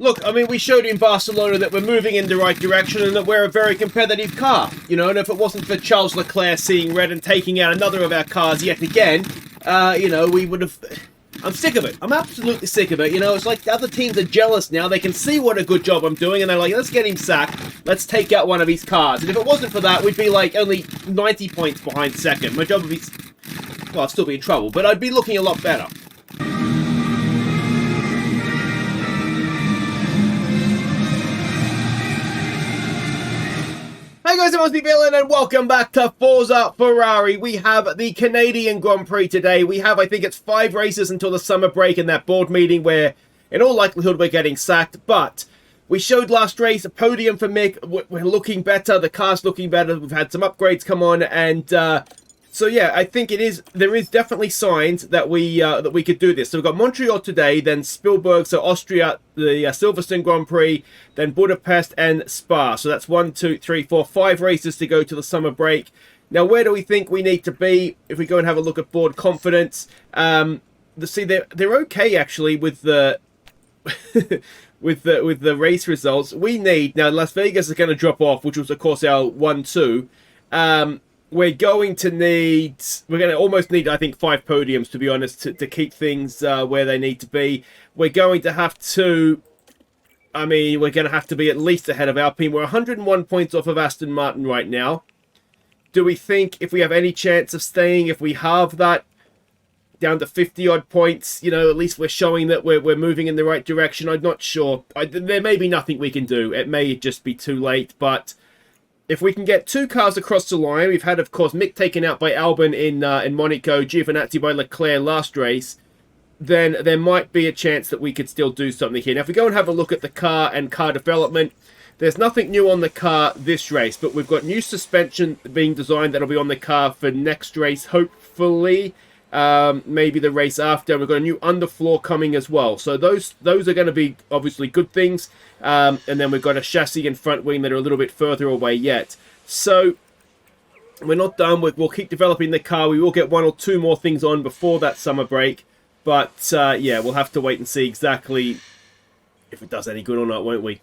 Look, I mean, we showed in Barcelona that we're moving in the right direction and that we're a very competitive car. You know, and if it wasn't for Charles Leclerc seeing red and taking out another of our cars yet again, you know, we would have... I'm sick of it. I'm absolutely sick of it. You know, it's like the other teams are jealous now. They can see what a good job I'm doing, and they're like, let's get him sacked. Let's take out one of his cars. And if it wasn't for that, we'd be like only 90 points behind second. My job would be... Well, I'd still be in trouble, but I'd be looking a lot better. Hey guys, it must be Villain, and welcome back to Forza Ferrari. We have the Canadian Grand Prix today. We have, I think it's 5 races until the summer break and that board meeting where, in all likelihood, we're getting sacked. But we showed last race a podium for Mick. We're looking better. The car's looking better. We've had some upgrades come on, and so yeah, I think there is definitely signs that we could do this. So we've got Montreal today, then Spielberg, so Austria, the Silverstone Grand Prix, then Budapest and Spa. So that's 1, 2, 3, 4, 5 races to go to the summer break. Now, where do we think we need to be if we go and have a look at board confidence? See, they're okay actually with the with the race results. We need now Las Vegas is going to drop off, which was of course our 1-2. We're going to almost need, I think, 5 podiums, to be honest, to keep things where they need to be. We're going to have to, we're going to have to be at least ahead of Alpine. We're 101 points off of Aston Martin right now. Do we think if we have any chance of staying, if we halve that down to 50-odd points, you know, at least we're showing that we're moving in the right direction? I'm not sure. There may be nothing we can do. It may just be too late, but... if we can get 2 cars across the line, we've had, of course, Mick taken out by Albon in Monaco, Giovinazzi by Leclerc last race, then there might be a chance that we could still do something here. Now, if we go and have a look at the car and car development, there's nothing new on the car this race, but we've got new suspension being designed that'll be on the car for next race, hopefully. Maybe the race after. We've got a new underfloor coming as well, so those are going to be obviously good things, and then we've got a chassis and front wing that are a little bit further away yet, so we're not done. We'll keep developing the car. We will get 1 or 2 more things on before that summer break, but yeah, we'll have to wait and see exactly if it does any good or not, won't we?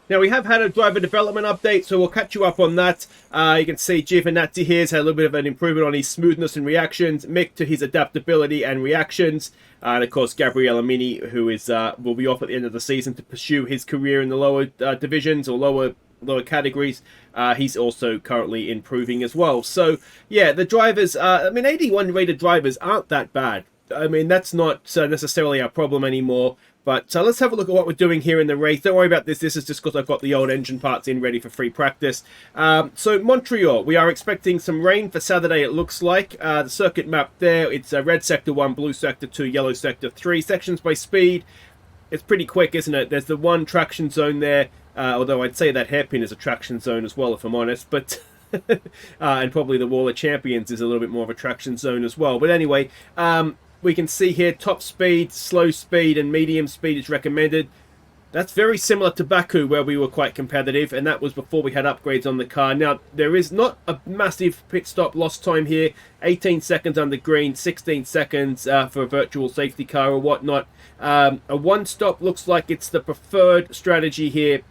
Now, we have had a driver development update, so we'll catch you up on that. You can see Giovinazzi here has had a little bit of an improvement on his smoothness and reactions, Mick to his adaptability and reactions, and of course Gabriele Mini, who is will be off at the end of the season to pursue his career in the lower divisions or lower categories. He's also currently improving as well. So yeah, the drivers, 81 rated drivers aren't that bad. I mean, that's not necessarily our problem anymore. But let's have a look at what we're doing here in the race. Don't worry about this. This is just because I've got the old engine parts in ready for free practice. So Montreal, we are expecting some rain for Saturday, it looks like. The circuit map there, it's red sector 1, blue sector 2, yellow sector 3. Sections by speed. It's pretty quick, isn't it? There's the one traction zone there. Although I'd say that hairpin is a traction zone as well, if I'm honest. But and probably the Wall of Champions is a little bit more of a traction zone as well. But anyway... we can see here top speed, slow speed, and medium speed is recommended. That's very similar to Baku, where we were quite competitive, and that was before we had upgrades on the car. Now, there is not a massive pit stop lost time here. 18 seconds under green, 16 seconds for a virtual safety car or whatnot. A one-stop looks like it's the preferred strategy here.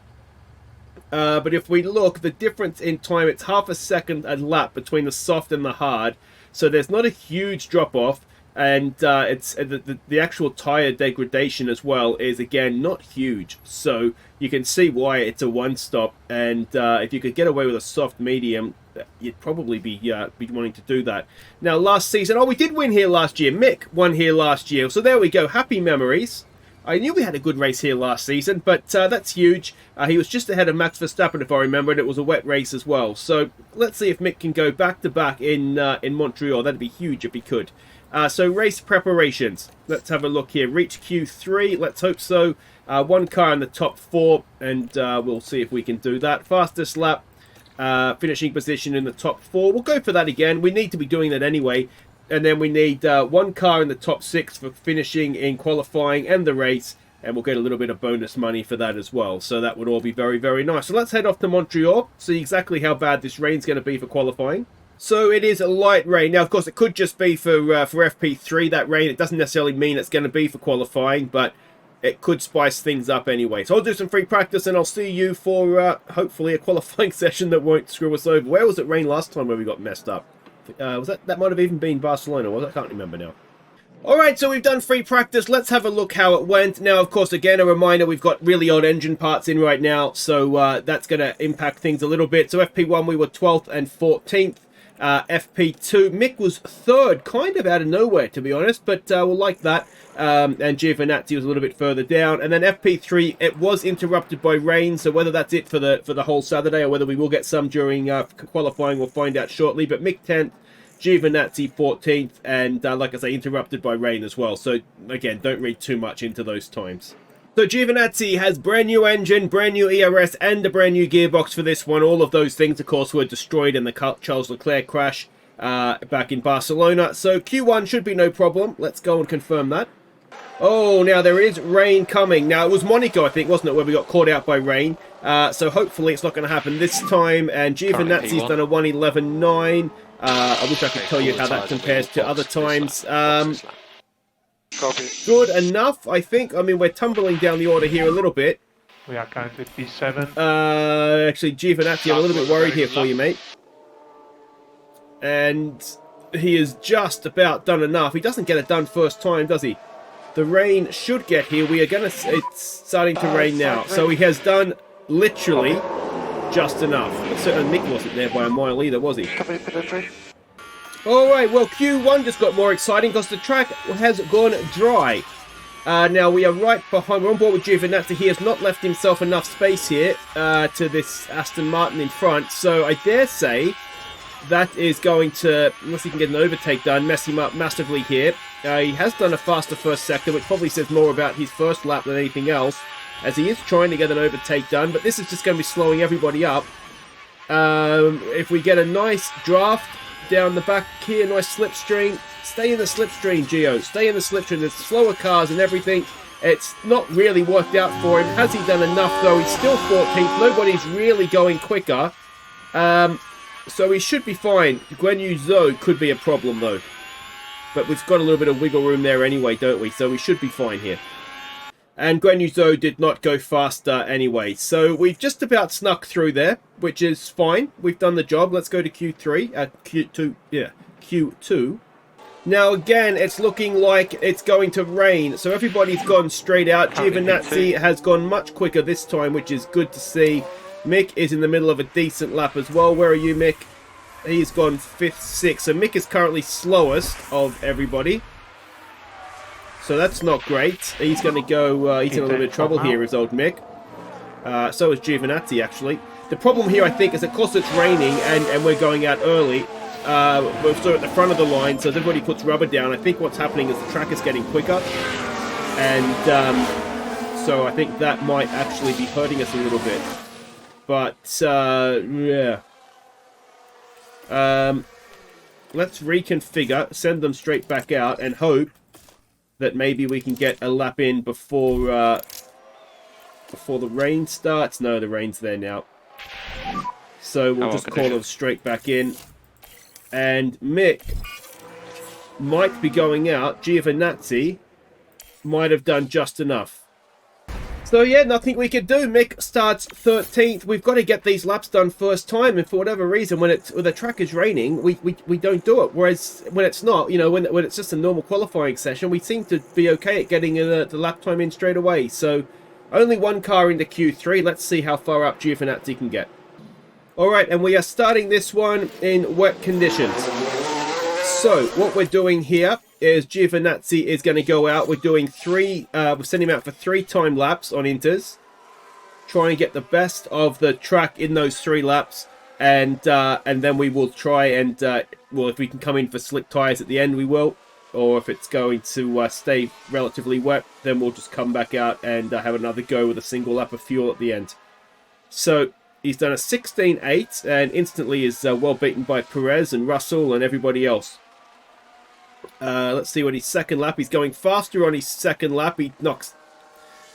But if we look, the difference in time, it's half a second a lap between the soft and the hard. So there's not a huge drop-off. And it's the actual tire degradation as well is, again, not huge. So you can see why it's a one-stop. And if you could get away with a soft medium, you'd probably be wanting to do that. Now, last season, we did win here last year. Mick won here last year. So there we go. Happy memories. I knew we had a good race here last season, but that's huge. He was just ahead of Max Verstappen, if I remember, and it was a wet race as well. So let's see if Mick can go back-to-back in Montreal. That'd be huge if he could. So race preparations. Let's have a look here. Reach Q3. Let's hope so. 1 car in the top 4, and we'll see if we can do that. Fastest lap, finishing position in the top 4. We'll go for that again. We need to be doing that anyway. And then we need 1 car in the top 6 for finishing in qualifying and the race. And we'll get a little bit of bonus money for that as well. So that would all be very, very nice. So let's head off to Montreal. See exactly how bad this rain's going to be for qualifying. So it is a light rain. Now, of course, it could just be for FP3, that rain. It doesn't necessarily mean it's going to be for qualifying, but it could spice things up anyway. So I'll do some free practice, and I'll see you for, hopefully, a qualifying session that won't screw us over. Where was it rain last time where we got messed up? Was that might have even been Barcelona, was it? I can't remember now. Alright, so we've done free practice. Let's have a look how it went. Now, of course, again, a reminder, we've got really odd engine parts in right now, so that's going to impact things a little bit. So FP1, we were 12th and 14th. FP2, Mick was 3rd, kind of out of nowhere, to be honest, but we'll like that. And Giovinazzi was a little bit further down. And then FP3, it was interrupted by rain, so whether that's it for the whole Saturday or whether we will get some during qualifying, we'll find out shortly. But Mick 10th, Giovinazzi 14th, and like I say, interrupted by rain as well. So again, don't read too much into those times. So Giovinazzi has brand new engine, brand new ERS, and a brand new gearbox for this one. All of those things, of course, were destroyed in the Charles Leclerc crash back in Barcelona. So Q1 should be no problem. Let's go and confirm that. Oh, now there is rain coming. Now, it was Monaco, I think, wasn't it, where we got caught out by rain. So hopefully it's not going to happen this time. And Giovinazzi's done a 1:11.9. I wish I could tell you how that compares to other times. Good enough, I think. I mean, we're tumbling down the order here a little bit. We are currently P7. Actually, Giovinazzi, I'm a little bit worried here for you, mate. And he has just about done enough. He doesn't get it done first time, does he? The rain should get here. We are going to... It's starting to rain now. So he has done literally just enough. But certainly Mick wasn't there by a mile either, was he? Alright, well, Q1 just got more exciting because the track has gone dry. Now, we are right behind. We're on board with Giovinazzi. He has not left himself enough space here to this Aston Martin in front. So I dare say that is going to, unless he can get an overtake done, mess him up massively here. He has done a faster first sector, which probably says more about his first lap than anything else, as he is trying to get an overtake done. But this is just going to be slowing everybody up. If we get a nice draft down the back here, nice slipstream. Stay in the slipstream, Gio. Stay in the slipstream. There's slower cars and everything. It's not really worked out for him. Has he done enough, though? He's still 14th. Nobody's really going quicker. So he should be fine. Guan Yu Zhou could be a problem, though. But we've got a little bit of wiggle room there anyway, don't we? So we should be fine here. And Guan Yu Zhou did not go faster anyway. So we've just about snuck through there, which is fine. We've done the job. Let's go to Q3. Q2. Yeah, Q2. Now, again, it's looking like it's going to rain. So everybody's gone straight out. Giovinazzi has gone much quicker this time, which is good to see. Mick is in the middle of a decent lap as well. Where are you, Mick? He's gone 5th, 6th. So Mick is currently slowest of everybody. So that's not great. He's going to go... he's in a little bit of trouble here, is old Mick. So is Giovinazzi, actually. The problem here, I think, is of course it's raining and we're going out early. We're still at the front of the line, so as everybody puts rubber down, I think what's happening is the track is getting quicker. And so I think that might actually be hurting us a little bit. But, yeah. Let's reconfigure, send them straight back out, and hope that maybe we can get a lap in before the rain starts. No, the rain's there now. So we'll just call them straight back in. And Mick might be going out. Giovinazzi might have done just enough. So yeah, nothing we could do. Mick starts 13th. We've got to get these laps done first time, and for whatever reason, when the track is raining, we don't do it. Whereas when it's not, you know, when it's just a normal qualifying session, we seem to be okay at getting the lap time in straight away. So only one car into Q3. Let's see how far up Giovinazzi can get. Alright, and we are starting this one in wet conditions. So, what we're doing here is Giovinazzi is going to go out. We're doing we're sending him out for 3 time laps on Inters. Try and get the best of the track in those 3 laps. And then we will try and, well, if we can come in for slick tyres at the end, we will. Or if it's going to stay relatively wet, then we'll just come back out and have another go with a single lap of fuel at the end. So, he's done a 16.8 and instantly is well beaten by Perez and Russell and everybody else. Let's see what his second lap. He's going faster on his second lap. He knocks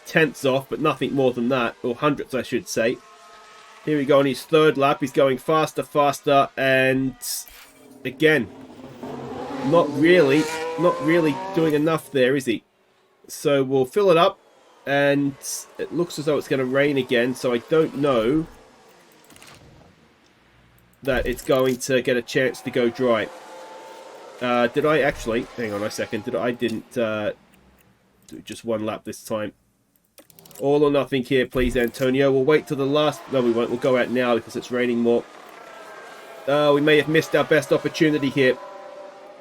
tenths off, but nothing more than that. Or hundredths, I should say. Here we go on his third lap. He's going faster, and again, not really doing enough there, is he? So we'll fill it up And it looks as though it's going to rain again, so I don't know that it's going to get a chance to go dry. Did I actually... Hang on a second. I didn't do just one lap this time. All or nothing here, please, Antonio. We'll wait till the last... No, we won't. We'll go out now because it's raining more. We may have missed our best opportunity here.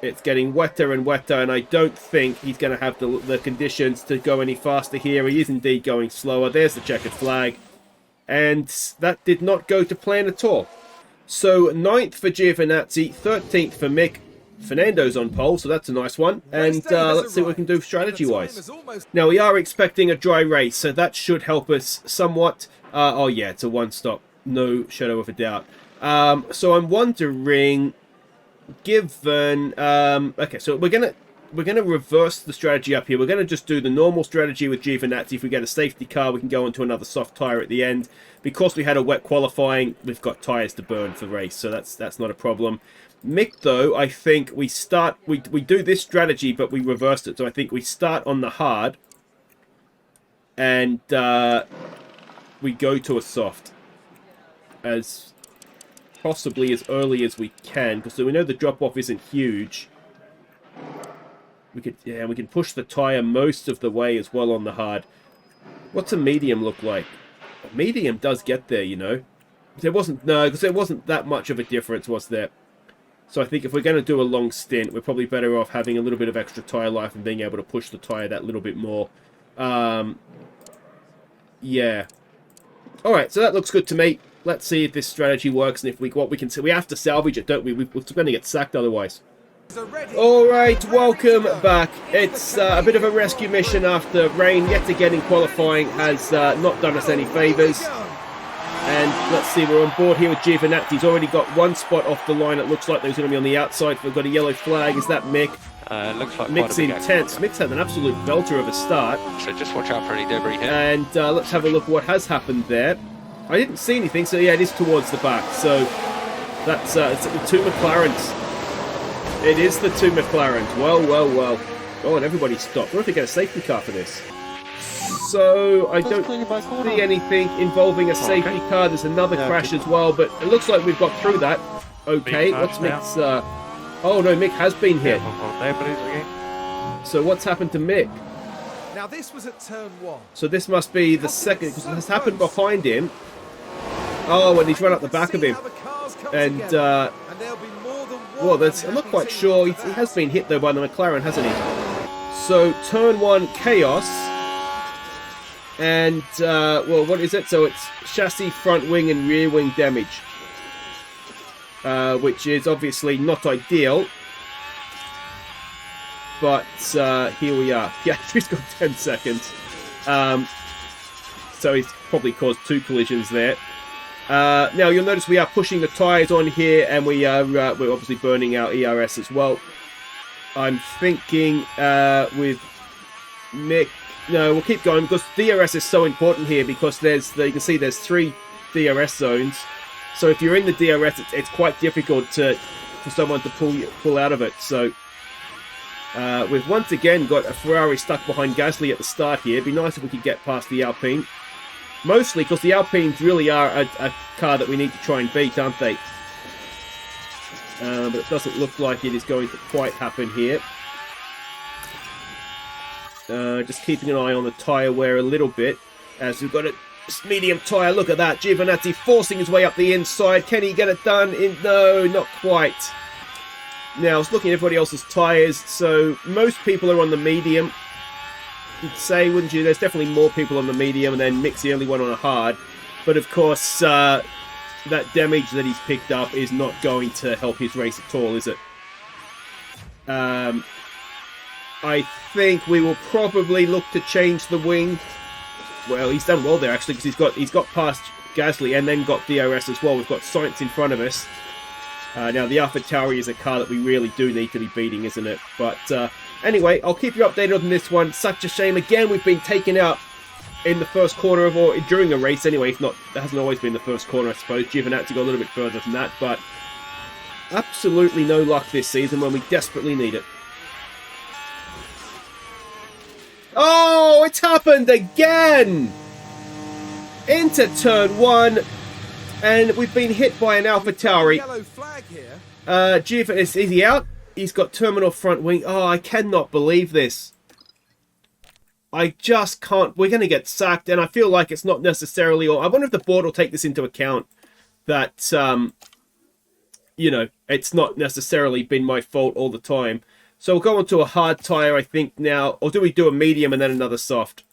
It's getting wetter and wetter, and I don't think he's going to have the conditions to go any faster here. He is indeed going slower. There's the checkered flag. And that did not go to plan at all. So, 9th for Giovinazzi, 13th for Mick. Fernando's on pole, so that's a nice one. And let's see what we can do strategy-wise. Now, we are expecting a dry race, so that should help us somewhat. Oh, yeah, it's a one-stop. No shadow of a doubt. So I'm wondering... Given okay, so we're gonna reverse the strategy up here. We're gonna just do the normal strategy with Giovinazzi. If we get a safety car, we can go into another soft tire at the end. Because we had a wet qualifying, we've got tires to burn for the race, so that's not a problem. Mick, though, I think we start we do this strategy, but we reversed it. So I think we start on the hard, and we go to a soft as possibly as early as we can, because we know the drop-off isn't huge. We can push the tyre most of the way as well on the hard. What's a medium look like? A medium does get there, you know. Because there wasn't that much of a difference, was there? So I think if we're going to do a long stint, we're probably better off having a little bit of extra tyre life and being able to push the tyre that little bit more. Yeah. Alright, so that looks good to me. Let's see if this strategy works, and if what we can see. We have to salvage it, don't we? We're going to get sacked otherwise. Alright, welcome back. It's a bit of a rescue mission after rain yet again in qualifying has not done us any favours. And let's see, we're on board here with Giovinazzi. He's already got one spot off the line. It looks like there's going to be on the outside. We've got a yellow flag. Is that Mick? Looks like Mick's intense. Mick's had an absolute belter of a start. So just watch out for any debris here. And let's have a look what has happened there. I didn't see anything, so yeah, it is towards the back. So that's it's the two McLarens. It is the two McLarens. Well, well, well. Oh, and everybody stopped. I wonder if they get a safety car for this. So I don't see anything involving a safety car. There's another crash as well, but it looks like we've got through that. Okay, what's Mick's... Oh no, Mick has been hit. So what's happened to Mick? Now this was at turn 1. So this must be the second, because it has happened behind him. Oh, and he's run up the back of him. And, well, I'm not quite sure. He has been hit, though, by the McLaren, hasn't he? So, turn 1, chaos. And, well, what is it? So, it's chassis, front wing, and rear wing damage. Which is obviously not ideal. But here we are. Yeah, he's got 10 seconds. So he's probably caused 2 collisions there. Now you'll notice we are pushing the tyres on here, and we're obviously burning our ERS as well. I'm thinking with Mick. No, we'll keep going because DRS is so important here, because you can see there's 3 DRS zones. So if you're in the DRS, it's quite difficult for someone to pull out of it. So. We've once again got a Ferrari stuck behind Gasly at the start here. It'd be nice if we could get past the Alpine. Mostly because the Alpines really are a car that we need to try and beat, aren't they? But it doesn't look like it is going to quite happen here. Just keeping an eye on the tyre wear a little bit, as we've got a medium tyre. Look at that. Giovinazzi forcing his way up the inside. Can he get it done? No, not quite. Now, I was looking at everybody else's tyres, so most people are on the medium. You'd say, wouldn't you? There's definitely more people on the medium, and then Mick's the only one on a hard. But of course, that damage that he's picked up is not going to help his race at all, is it? I think we will probably look to change the wing. Well, he's done well there, actually, because he's got past Gasly and then got DRS as well. We've got Sainz in front of us. Now, the AlphaTauri is a car that we really do need to be beating, isn't it? But anyway, I'll keep you updated on this one. Such a shame. Again, we've been taken out in the first corner or during a race anyway. If not, that hasn't always been the first corner, I suppose. Giovinazzi got a little bit further than that, but absolutely no luck this season when we desperately need it. Oh, it's happened again! Into turn 1, and we've been hit by an AlphaTauri. Yellow flag here. Is he out? He's got terminal front wing. Oh, I cannot believe this. I just can't. We're going to get sacked, and I feel like it's not necessarily... I wonder if the board will take this into account, that, you know, it's not necessarily been my fault all the time. So we'll go on to a hard tyre, I think, now. Or do we do a medium and then another soft?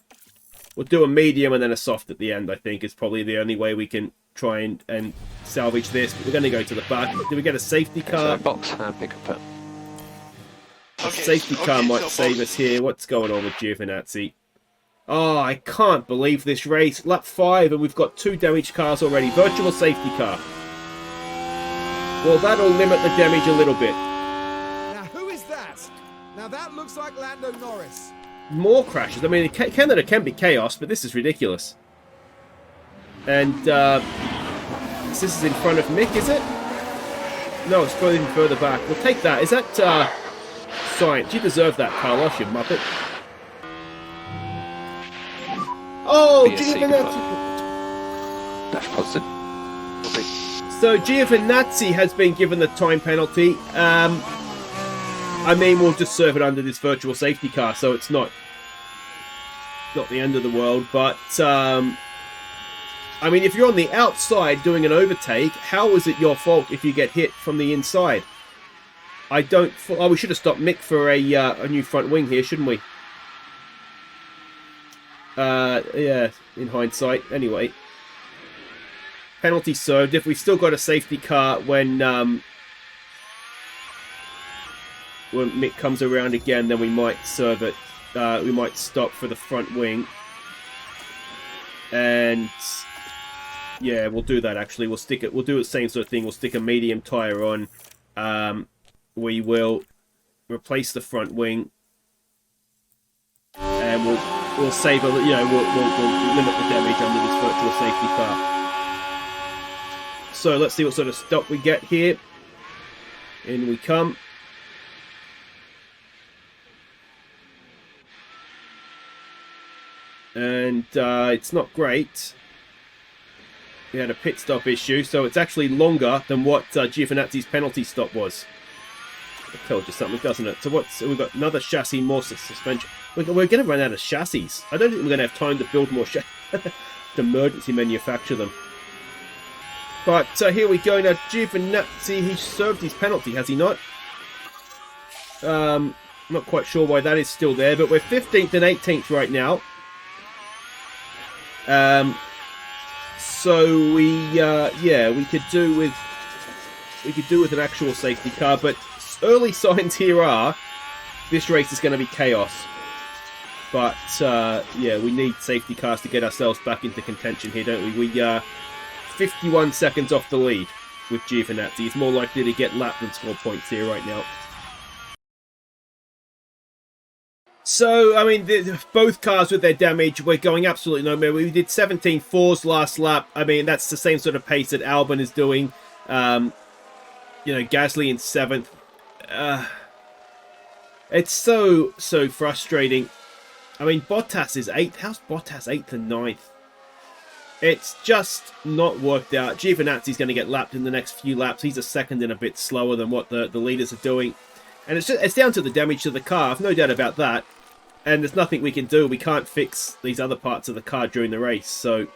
We'll do a medium and then a soft at the end, I think, is probably the only way we can try and salvage this. But we're going to go to the back. Do we get a safety car? So box and pick up it. A safety car might save us here. What's going on with Giovinazzi? Oh, I can't believe this race. Lap 5, and we've got 2 damaged cars already. Virtual safety car. Well, that'll limit the damage a little bit. Now, who is that? Now, that looks like Lando Norris. More crashes. I mean, Canada can be chaos, but this is ridiculous. And this is in front of Mick, is it? No, it's going even further back. We'll take that. Is that Science? You deserve that, Carlos, you muppet. Oh, Giovinazzi. That's positive. So Giovinazzi has been given the time penalty. I mean, we'll just serve it under this virtual safety car, so it's not the end of the world. But I mean, if you're on the outside doing an overtake, how is it your fault if you get hit from the inside? I don't. Oh, we should have stopped Mick for a new front wing here, shouldn't we? Yeah, in hindsight. Anyway, penalty served. If we've still got a safety car when Mick comes around again, then we might serve it. We might stop for the front wing, and yeah, we'll do that. Actually, we'll stick it. We'll do the same sort of thing. We'll stick a medium tire on. We will replace the front wing, and we'll save a, you know, we'll limit the damage under this virtual safety car. So let's see what sort of stop we get here. In we come. And it's not great. We had a pit stop issue, so it's actually longer than what Giovinazzi's penalty stop was. It tells you something, doesn't it? So we've got another chassis, more suspension. We're going to run out of chassis. I don't think we're going to have time to build more chassis. To emergency manufacture them. But here we go now. Giovinazzi, he served his penalty, has he not? Not quite sure why that is still there, but we're 15th and 18th right now. So we could do with an actual safety car, but early signs here are this race is going to be chaos. But yeah, we need safety cars to get ourselves back into contention here, don't we? We 51 seconds off the lead with Giovinazzi. He's more likely to get lapped than score points here right now. So, I mean, both cars with their damage, we're going absolutely nowhere. We did 17.4s last lap. I mean, that's the same sort of pace that Albon is doing. You know, Gasly in 7th. It's so frustrating. I mean, Bottas is 8th. How's Bottas 8th and 9th? It's just not worked out. Giovinazzi's going to get lapped in the next few laps. He's a second and a bit slower than what the leaders are doing. And it's down to the damage to the car. I've no doubt about that. And there's nothing we can do. We can't fix these other parts of the car during the race. So,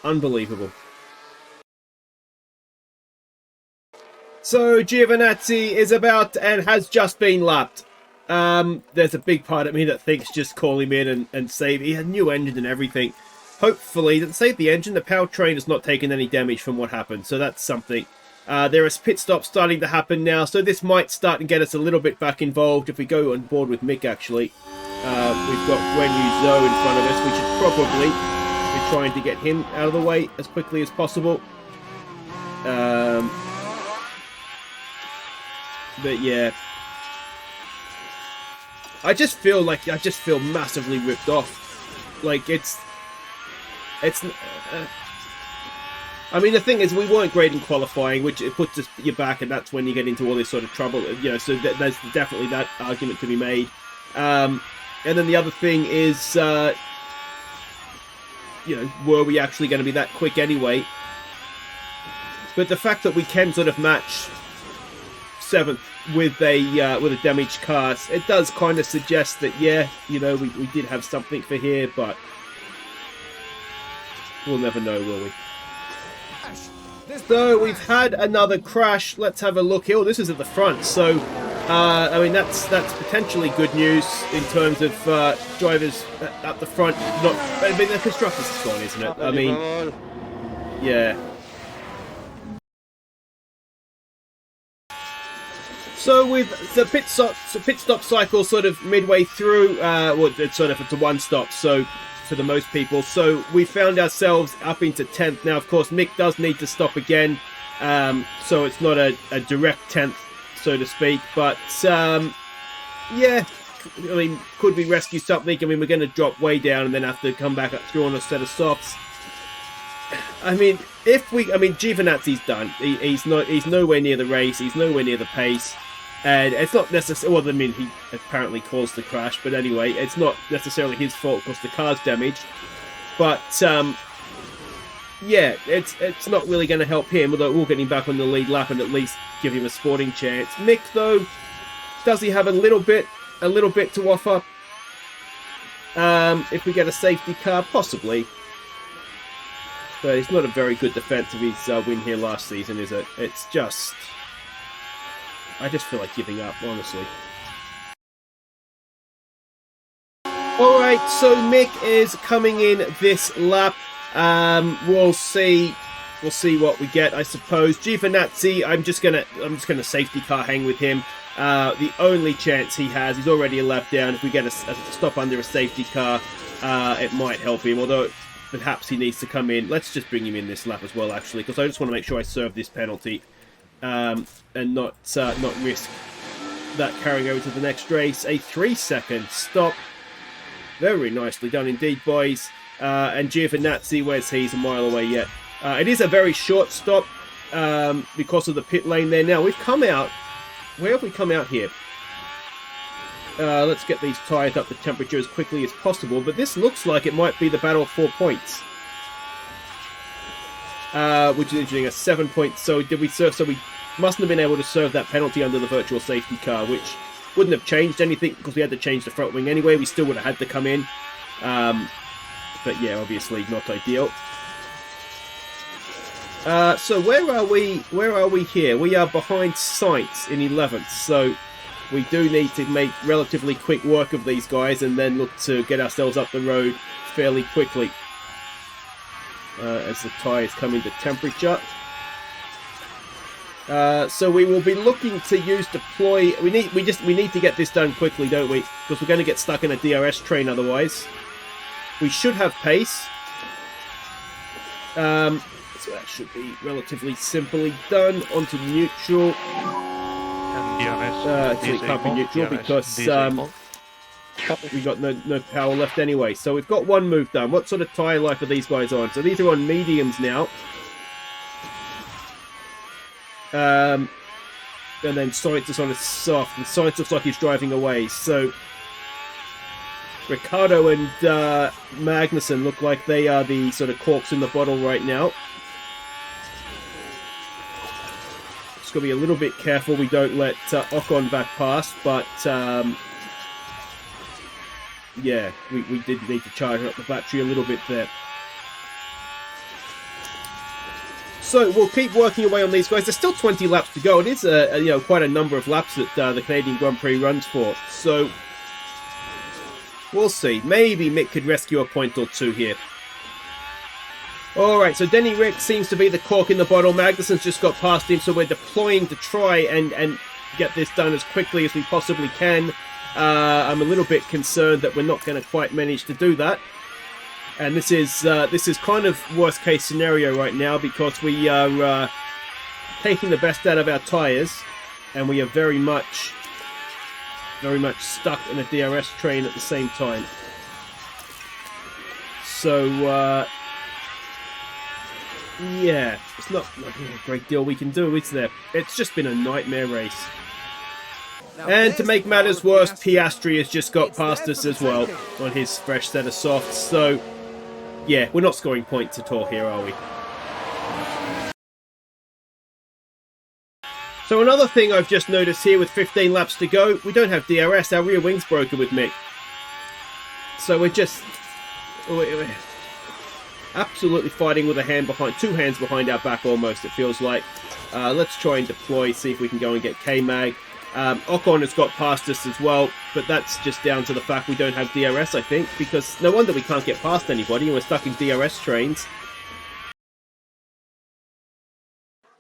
unbelievable. So, Giovinazzi is about and has just been lapped. There's a big part of me that thinks just call him in and save. He had a new engine and everything. Hopefully, to save the engine, the powertrain has not taken any damage from what happened. So that's something. There is pit stops starting to happen now, so this might start and get us a little bit back involved if we go on board with Mick, actually. We've got Guan Yu Zhou in front of us. We should probably be trying to get him out of the way as quickly as possible. But yeah. I just feel massively ripped off. Like, I mean, the thing is, we weren't great in qualifying, which it puts you back, and that's when you get into all this sort of trouble. You know, so there's definitely that argument to be made. And then the other thing is, you know, were we actually going to be that quick anyway? But the fact that we can sort of match 7th with a damaged car, it does kind of suggest that, yeah, you know, we did have something for here, but we'll never know, will we? So we've had another crash. Let's have a look here. Oh, this is at the front, so I mean that's potentially good news in terms of drivers at the front. Not, I mean, the constructors is gone, isn't it? I mean, yeah. So with the pit stop cycle sort of midway through, well, it's a one stop, so for the most people. So we found ourselves up into 10th. Now, of course, Mick does need to stop again, so it's not a direct 10th, so to speak. But yeah, I mean, could we rescue something? I mean, we're going to drop way down and then have to come back up through on a set of softs. I mean, Giovinazzi's done. He's nowhere near the race. He's nowhere near the pace. And it's not necessarily, well, I mean, he apparently caused the crash, but anyway, it's not necessarily his fault because the car's damaged. But, yeah, it's not really going to help him, although we'll get him back on the lead lap and at least give him a sporting chance. Mick, though, does he have a little bit to offer? If we get a safety car, possibly. But it's not a very good defense of his win here last season, is it? It's just... I just feel like giving up, honestly. Alright, so Mick is coming in this lap. We'll see what we get, I suppose. Giovinazzi, I'm just gonna safety car hang with him. The only chance he has, he's already a lap down. If we get a stop under a safety car, it might help him, although perhaps he needs to come in. Let's just bring him in this lap as well, actually, because I just want to make sure I serve this penalty. And not risk that carrying over to the next race. A 3-second stop. Very nicely done indeed, boys. And Giovinazzi, where's he? He's a mile away yet. It is a very short stop because of the pit lane there. Now, we've come out... Where have we come out here? Let's get these tyres up to temperature as quickly as possible. But this looks like it might be the battle of 4 points. Which is interesting, a 7 point. So did we serve? So we mustn't have been able to serve that penalty under the virtual safety car, which wouldn't have changed anything because we had to change the front wing anyway. We still would have had to come in. But yeah, obviously not ideal. So where are we? Where are we here? We are behind Sainz in 11th. So we do need to make relatively quick work of these guys and then look to get ourselves up the road fairly quickly. As the tyres come into temperature. So we will be looking to use deploy. We need to get this done quickly, don't we? Because we're going to get stuck in a DRS train otherwise. We should have pace. So that should be relatively simply done. Onto neutral. And DRS. So it can't be neutral because we got no power left anyway. So we've got one move done. What sort of tyre life are these guys on? So these are on mediums now. And then Sainz is on a soft. And Sainz looks like he's driving away. So Ricciardo and Magnussen look like they are the sort of corks in the bottle right now. Just got to be a little bit careful we don't let Ocon back past, but yeah, we did need to charge up the battery a little bit there. So we'll keep working away on these guys. There's still 20 laps to go. It is quite a number of laps that the Canadian Grand Prix runs for. So we'll see. Maybe Mick could rescue a point or two here. Alright, so Denny Rick seems to be the cork in the bottle. Magnussen's just got past him, so we're deploying to try and get this done as quickly as we possibly can. I'm a little bit concerned that we're not going to quite manage to do that. And this is kind of worst case scenario right now because we are taking the best out of our tyres and we are very much stuck in a DRS train at the same time. So yeah, it's not a great deal we can do, is there? It's just been a nightmare race. And to make matters worse, Piastri has just got past us as well on his fresh set of softs. So, yeah, we're not scoring points at all here, are we? So another thing I've just noticed here with 15 laps to go, we don't have DRS. Our rear wing's broken with Mick. So we're just we're absolutely fighting with a hand behind, two hands behind our back almost, it feels like. Let's try and deploy, see if we can go and get K-Mag. Ocon has got past us as well, but that's just down to the fact we don't have DRS, I think, because no wonder we can't get past anybody and we're stuck in DRS trains.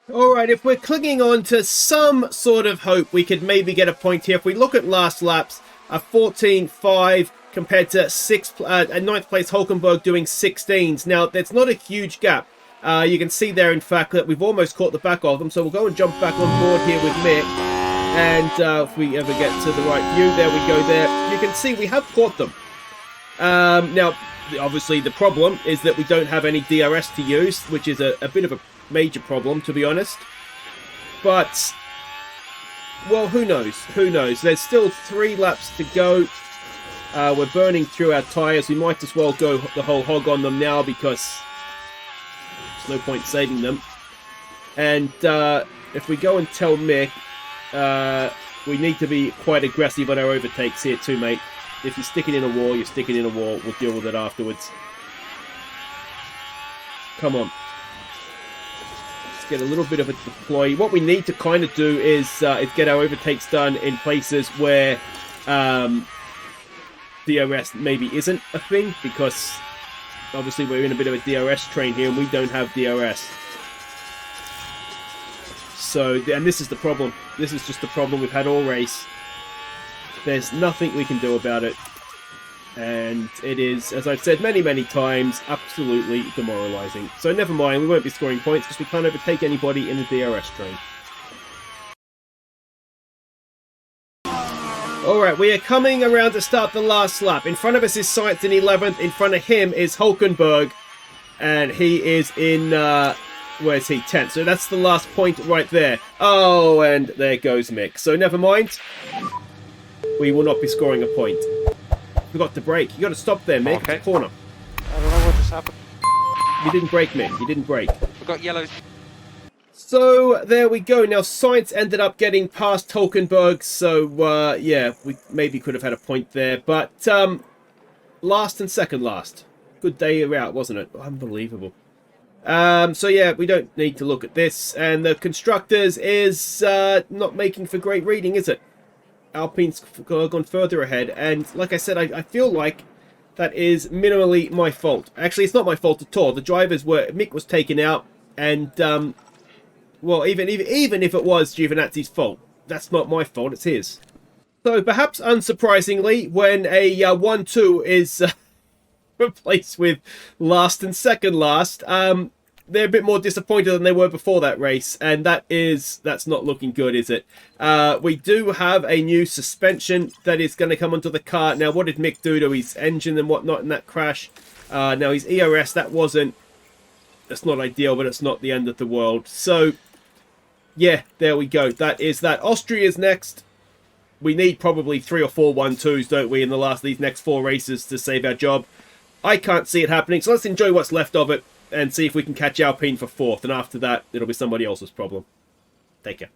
Alright, if we're clinging on to some sort of hope, we could maybe get a point here. If we look at last laps, 14.5 compared to 9th place Hulkenberg doing 16s. Now, that's not a huge gap. You can see there, in fact, that we've almost caught the back of them. So we'll go and jump back on board here with Mick. And if we ever get to the right view, there we go there. You can see we have caught them. Now, obviously, the problem is that we don't have any DRS to use, which is a bit of a major problem, to be honest. But, well, who knows? Who knows? There's still 3 laps to go. We're burning through our tyres. We might as well go the whole hog on them now because there's no point saving them. And if we go and tell Mick, we need to be quite aggressive on our overtakes here too, mate. If you're sticking in a wall, you're sticking in a wall. We'll deal with it afterwards. Come on. Get a little bit of a deploy. What we need to kind of do is get our overtakes done in places where DRS maybe isn't a thing, because obviously we're in a bit of a DRS train here and we don't have DRS. So, and this is the problem. This is just the problem we've had all race. There's nothing we can do about it. And it is, as I've said many, many times, absolutely demoralising. So never mind, we won't be scoring points because we can't overtake anybody in the DRS train. Alright, we are coming around to start the last lap. In front of us is Sainz in 11th. In front of him is Hulkenberg. And he is in, where's he? 10th. So that's the last point right there. Oh, and there goes Mick. So never mind. We will not be scoring a point. Forgot to brake. You got to stop there, Mick. Okay. It's a corner. I don't know what just happened. You didn't brake, Mick. You didn't brake. We got yellows. So there we go. Now Sainz ended up getting past Hulkenberg. So yeah, we maybe could have had a point there. But last and second last. Good day out, wasn't it? Unbelievable. So yeah, we don't need to look at this. And the constructors is not making for great reading, is it? Alpine's gone further ahead, and like I said, I feel like that is minimally my fault. Actually, it's not my fault at all. The drivers were, Mick was taken out, and well, even if it was Giovinazzi's fault, that's not my fault. It's his. So perhaps unsurprisingly, when a 1-2 is replaced with last and second last, they're a bit more disappointed than they were before that race, and that's not looking good, is it? We do have a new suspension that is going to come onto the car. Now, what did Mick do to his engine and whatnot in that crash? Now, his ERS, that's not ideal, but it's not the end of the world. So, yeah, there we go. That is that. Austria's next. We need probably 3 or 4 1-2s, don't we, in these next 4 races to save our job. I can't see it happening, so let's enjoy what's left of it and see if we can catch Alpine for 4th, and after that, it'll be somebody else's problem. Take care.